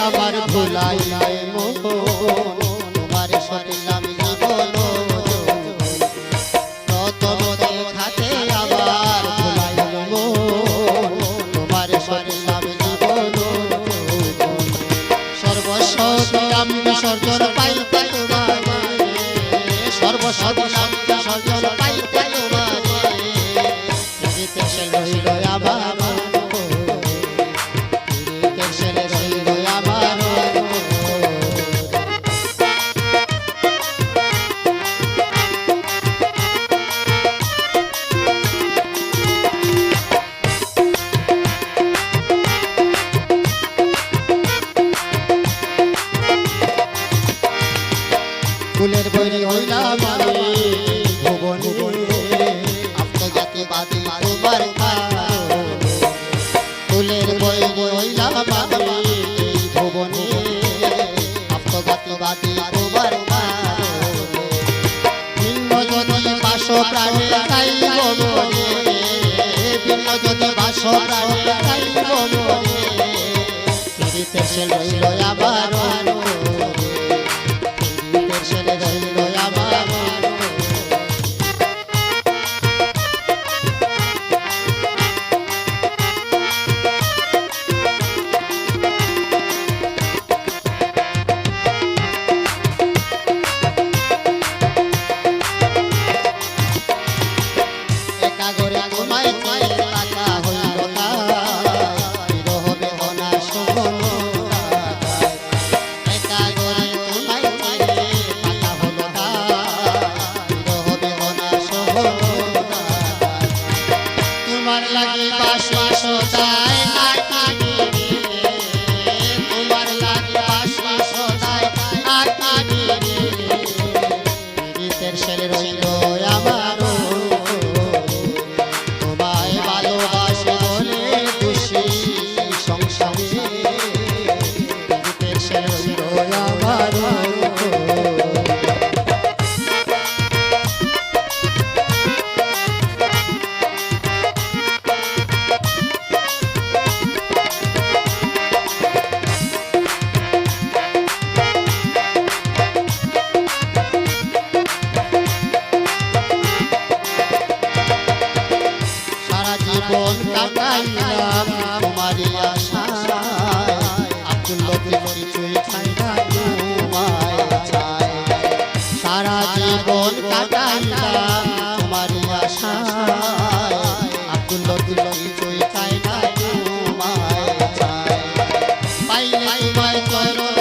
আমার ভুলাইলে মন তোমার সরিলাম জীবন প্রথম দেখাতে আবার ভুলাইলে মন তোমার সরিলাম জীবন সর্বস্ব দিলাম বিসর্জন পাইতে তোমারে সর্বস্ব দিলাম বিসর্জন পাইতে তোমারে ফিরিতে সে রইল আমার ফুলের বৈরি হইলাম আমি ভুবনে আত্মজাতিবাদী তোমার ফুলের বৈরি হইলাম আমি ভুবনে আত্মজাতিবাদী তোমার ভিন্ন যদি বাস প্রাণে চাইব মনে ভিন্ন যদি বাস প্রাণে চাইব মনে ফিরিতে সে লইল আবার তোমার লাগি বাসি সদাই আকিনি তোমার লাগি বাসি সদাই আকিনি পীড়িতের ছেলে রইল আমার তোমায় ভালোবাসি বলে খুশি সংসারে পীড়িতের ছেলে রইল আমার জীবন কাটাইলাম তোমারই আশায় আকুল কিছুই চাই না তোমায় চাই সারা জীবন কাটাইলাম তোমারই আশায় আকুল কিছুই চাই না তোমায় চাই পাইলে তোমায় চরণ